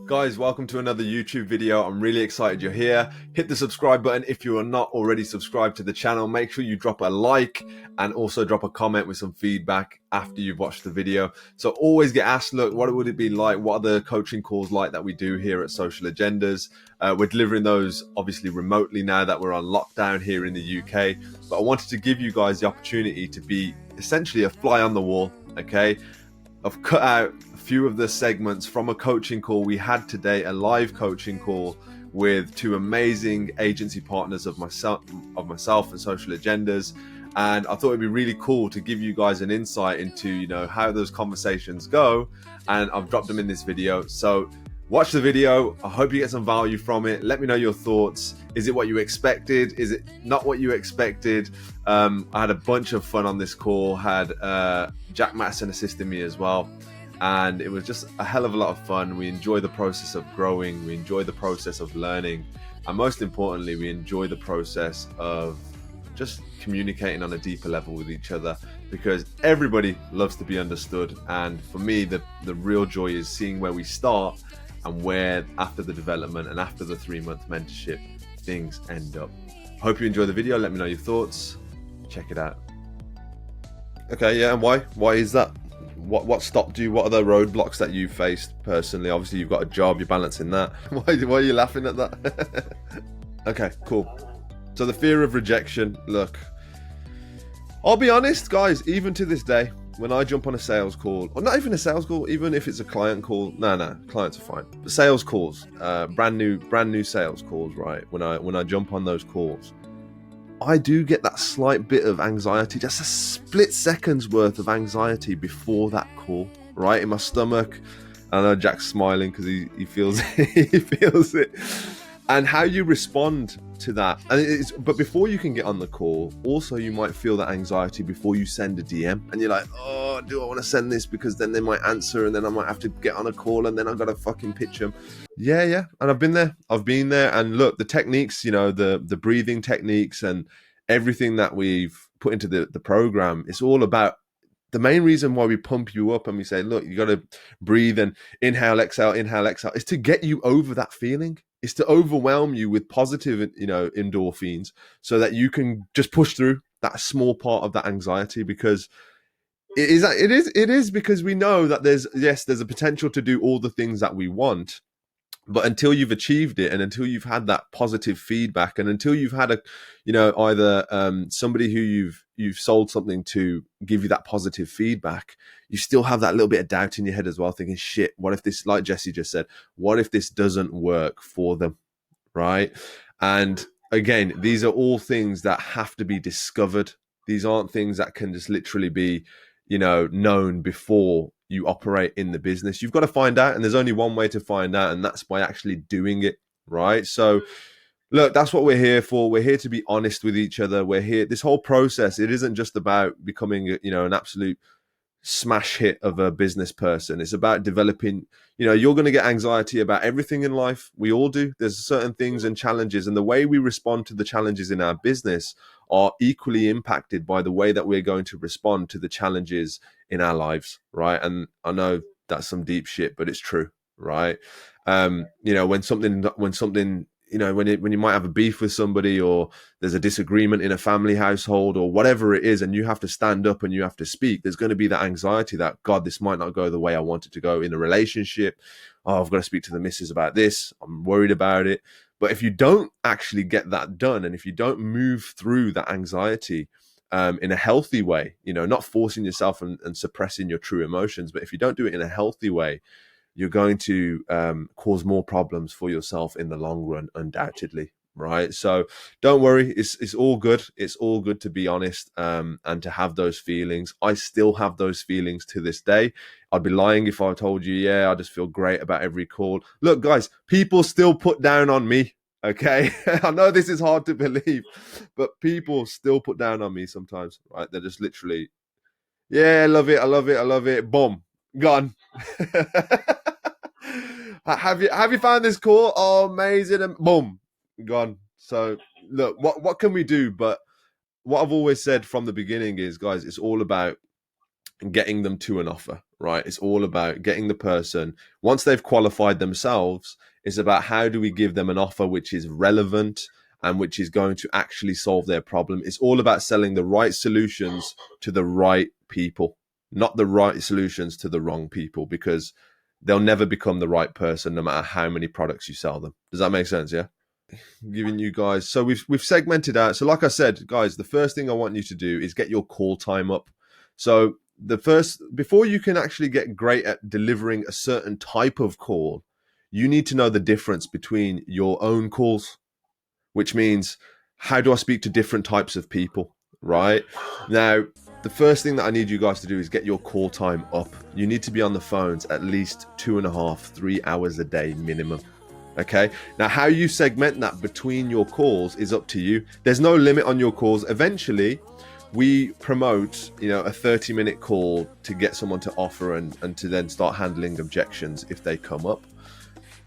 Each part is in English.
Guys, welcome to another YouTube video. I'm really excited you're here. Hit the subscribe button if you are not already subscribed to the channel. Make sure you drop a like and also drop a comment with some feedback after you've watched the video. So always get asked, look, what would it be like? What are the coaching calls like that we do here at Social Agendas? We're delivering those obviously remotely now that we're on lockdown here in the UK. But I wanted to give you guys the opportunity to be essentially a fly on the wall, okay? I've cut out a few of the segments from a coaching call we had today, a live coaching call with two amazing agency partners of myself and Social Agendas. And I thought it'd be really cool to give you guys an insight into, how those conversations go. And I've dropped them in this video. So watch the video. I hope you get some value from it. Let me know your thoughts. Is it what you expected? Is it not what you expected? I had a bunch of fun on this call. Had Jack Matson assisting me as well. And it was just a hell of a lot of fun. We enjoy the process of growing. We enjoy the process of learning. And most importantly, we enjoy the process of just communicating on a deeper level with each other, because everybody loves to be understood. And for me, the real joy is seeing where we start and where after the development and after the 3-month mentorship, things end up. Hope you enjoy the video. Let me know your thoughts. Check it out. Okay, yeah, and why? Why is that? What stopped you? What are the roadblocks that you faced personally? Obviously, you've got a job, you're balancing that. Why are you laughing at that? Okay, cool. So the fear of rejection, look, I'll be honest, guys, even to this day, when I jump on a sales call, or not even a sales call, even if it's a client call, no, clients are fine. But sales calls, brand new sales calls, right? When I jump on those calls, I do get that slight bit of anxiety, just a split second's worth of anxiety before that call, right? In my stomach. I know Jack's smiling because he feels he feels it. And how you respond to that. But before you can get on the call, also you might feel that anxiety before you send a DM. And you're like, oh, do I want to send this? Because then they might answer and then I might have to get on a call and then I've got to fucking pitch them. Yeah. And I've been there. And look, the techniques, the breathing techniques and everything that we've put into the program, it's all about the main reason why we pump you up and we say, look, you got to breathe and inhale, exhale, is to get you over that feeling. It's to overwhelm you with positive, endorphins so that you can just push through that small part of that anxiety, because it is because we know that there's a potential to do all the things that we want. But until you've achieved it and until you've had that positive feedback and until you've had either somebody who you've sold something to give you that positive feedback, you still have that little bit of doubt in your head as well, thinking, shit, what if this, like Jesse just said, what if this doesn't work for them, right? And again, these are all things that have to be discovered. These aren't things that can just literally be, known before you operate in the business. You've got to find out, and there's only one way to find out, and that's by actually doing it, right? So look, that's what we're here for. We're here to be honest with each other. We're here, this whole process, it isn't just about becoming an absolute smash hit of a business person. It's about developing, you're going to get anxiety about everything in life. We all do. There's certain things and challenges, and the way we respond to the challenges in our business are equally impacted by the way that we're going to respond to the challenges in our lives, right? And I know that's some deep shit, but it's true, right? When you might have a beef with somebody, or there's a disagreement in a family household, or whatever it is, and you have to stand up and you have to speak, there's going to be that anxiety that, God, this might not go the way I want it to go in a relationship. Oh, I've got to speak to the missus about this. I'm worried about it. But if you don't actually get that done, and if you don't move through that anxiety in a healthy way, not forcing yourself and suppressing your true emotions, but if you don't do it in a healthy way, you're going to cause more problems for yourself in the long run, undoubtedly, right? So don't worry, it's all good. It's all good to be honest and to have those feelings. I still have those feelings to this day. I'd be lying if I told you, yeah, I just feel great about every call. Look, guys, people still put down on me, okay? I know this is hard to believe, but people still put down on me sometimes, right? They're just literally, yeah, I love it, boom, gone. Have you found this call? Oh, amazing, and boom, gone. So look, what can we do? But what I've always said from the beginning is, guys, it's all about and getting them to an offer, right? It's all about getting the person, once they've qualified themselves, it's about how do we give them an offer which is relevant and which is going to actually solve their problem. It's all about selling the right solutions to the right people, not the right solutions to the wrong people, because they'll never become the right person no matter how many products you sell them. Does that make sense? Yeah. Giving you guys, so we've segmented out. So like I said, guys, the first thing I want you to do is get your call time up. So before you can actually get great at delivering a certain type of call, you need to know the difference between your own calls, which means how do I speak to different types of people, right? Now, the first thing that I need you guys to do is get your call time up. You need to be on the phones at least 2.5, 3 hours a day minimum. Okay. Now, how you segment that between your calls is up to you. There's no limit on your calls. Eventually, we promote, a 30-minute call to get someone to offer and to then start handling objections if they come up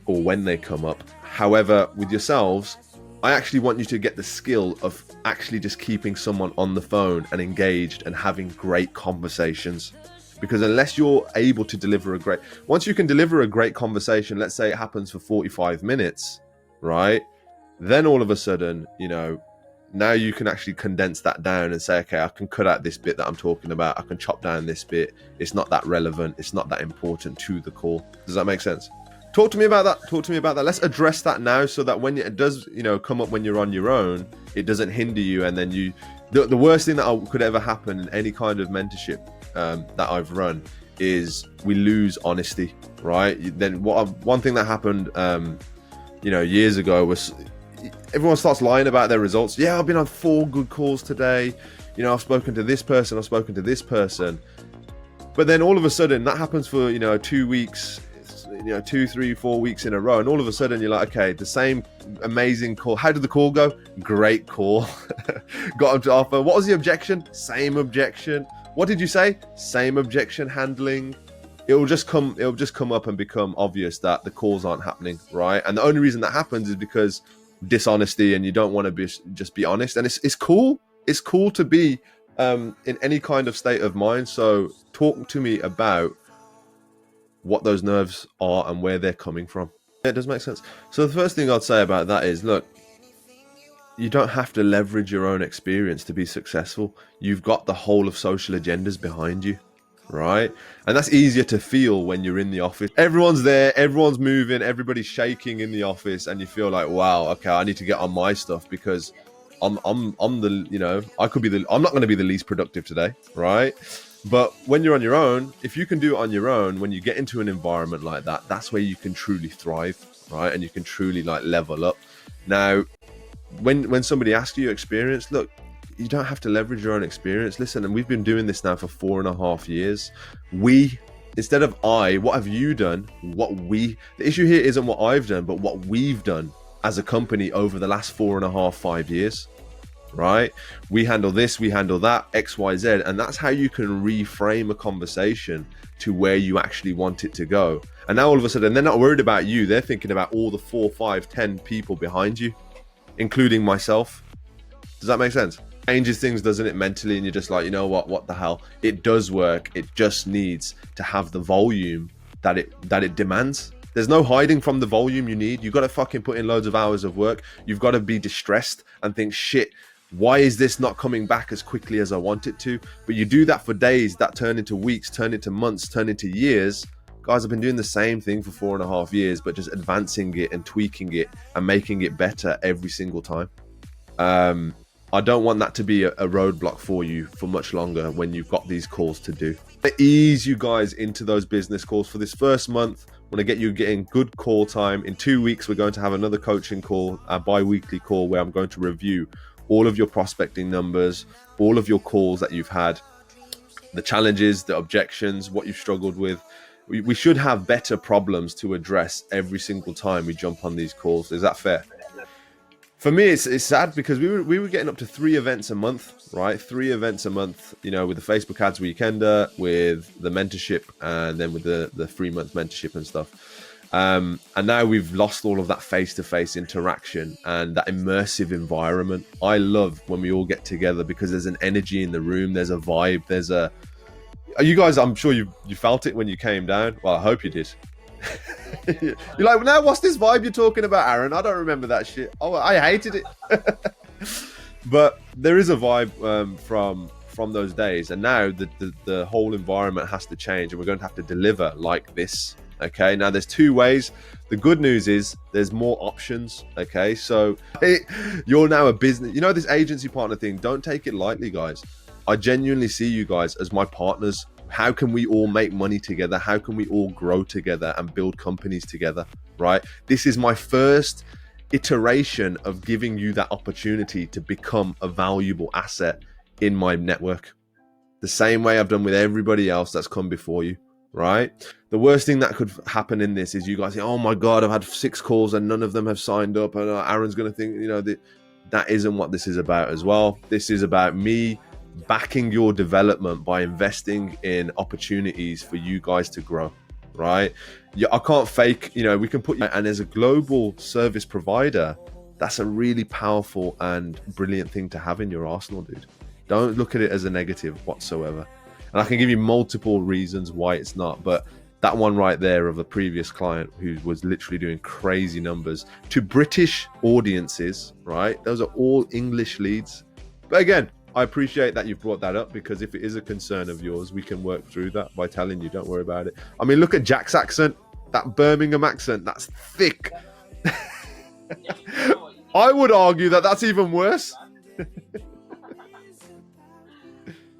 or when they come up. However, with yourselves, I actually want you to get the skill of actually just keeping someone on the phone and engaged and having great conversations. Because unless you're able to once you can deliver a great conversation, let's say it happens for 45 minutes, right? Then all of a sudden, now you can actually condense that down and say, okay, I can cut out this bit that I'm talking about. I can chop down this bit. It's not that relevant. It's not that important to the call. Does that make sense? Talk to me about that. Let's address that now so that when it does, come up when you're on your own, it doesn't hinder you. And then the worst thing that could ever happen in any kind of mentorship that I've run is we lose honesty, right? Then one thing that happened, years ago was everyone starts lying about their results. Yeah, I've been on 4 good calls today. I've spoken to this person. I've spoken to this person. But then all of a sudden that happens for, 2 weeks, 2, 3, 4 weeks in a row. And all of a sudden you're like, okay, the same amazing call. How did the call go? Great call. Got them to offer. What was the objection? Same objection. What did you say? Same objection handling. It'll just come up and become obvious that the calls aren't happening, right? And the only reason that happens is because dishonesty, and you don't want to just be honest. And it's cool. It's cool to be in any kind of state of mind. So talk to me about what those nerves are and where they're coming from. It does make sense. So the first thing I'd say about that is, look, you don't have to leverage your own experience to be successful. You've got the whole of social agendas behind you, right? And that's easier to feel when you're in the office. Everyone's there, everyone's moving, everybody's shaking in the office, and you feel like, wow, okay, I need to get on my stuff because I'm the, I'm not going to be the least productive today, right? But when you're on your own, if you can do it on your own, when you get into an environment like that, that's where you can truly thrive, right? And you can truly level up. Now, when somebody asks you your experience, look, you don't have to leverage your own experience. Listen, and we've been doing this now for 4.5 years. Instead of what have you done? The issue here isn't what I've done, but what we've done as a company over the last 4.5, 5 years, right? We handle this, we handle that, X, Y, Z. And that's how you can reframe a conversation to where you actually want it to go. And now all of a sudden, they're not worried about you. They're thinking about all the 4, 5, 10 people behind you, including myself. Does that make sense? Changes things, doesn't it, mentally? And you're just like, what the hell? It does work. It just needs to have the volume that it demands. There's no hiding from the volume you need. You've got to fucking put in loads of hours of work. You've got to be distressed and think, shit, why is this not coming back as quickly as I want it to? But you do that for days, that turn into weeks, turn into months, turn into years. Guys, I've been doing the same thing for 4.5 years, but just advancing it and tweaking it and making it better every single time. I don't want that to be a roadblock for you for much longer when you've got these calls to do. I ease you guys into those business calls for this first month. I want to get you getting good call time. In 2 weeks, we're going to have another coaching call, a bi-weekly call, where I'm going to review all of your prospecting numbers, all of your calls that you've had, the challenges, the objections, what you've struggled with. We should have better problems to address every single time we jump on these calls. Is that fair? For me, it's sad because we were getting up to 3 events a month, right? 3 events a month, with the Facebook Ads Weekender, with the mentorship, and then with the 3-month mentorship and stuff. And now we've lost all of that face-to-face interaction and that immersive environment. I love when we all get together because there's an energy in the room, there's a vibe, You guys, I'm sure you felt it when you came down. Well, I hope you did. You're like, now what's this vibe you're talking about, Aaron? I don't remember that shit. Oh, I hated it. But there is a vibe from those days, and now the whole environment has to change, and we're going to have to deliver like this. Okay, now there's two ways. The good news is there's more options. Okay, so you're now a business. You know, this agency partner thing, don't take it lightly, guys. I genuinely see you guys as my partners. How can we all make money together? How can we all grow together and build companies together, right? This is my first iteration of giving you that opportunity to become a valuable asset in my network. The same way I've done with everybody else that's come before you, right? The worst thing that could happen in this is you guys say, oh my God, I've had 6 calls and none of them have signed up. And Aaron's going to think, you know, that isn't what this is about as well. This is about me backing your development by investing in opportunities for you guys to grow, right? Yeah, I can't fake, you know, we can put you, and as a global service provider, that's a really powerful and brilliant thing to have in your arsenal, dude. Don't look at it as a negative whatsoever. And I can give you multiple reasons why it's not, but that one right there of a previous client who was literally doing crazy numbers to British audiences, right? Those are all English leads. But again, I appreciate that you've brought that up, because if it is a concern of yours, we can work through that by telling you, don't worry about it. I mean, look at Jack's accent, that Birmingham accent, that's thick. I would argue that that's even worse.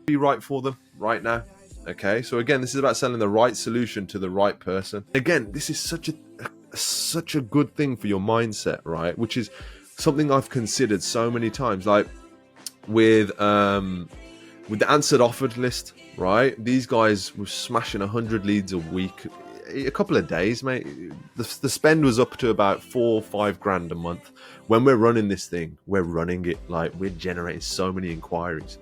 Be right for them right now. Okay, so again, this is about selling the right solution to the right person. Again, this is such a good thing for your mindset, right? Which is something I've considered so many times. Like with the answered offered list, right? These guys were smashing 100 leads a week, a couple of days, mate. The spend was up to about 4 or 5 grand a month. When we're running this thing, we're running it like we're generating so many inquiries.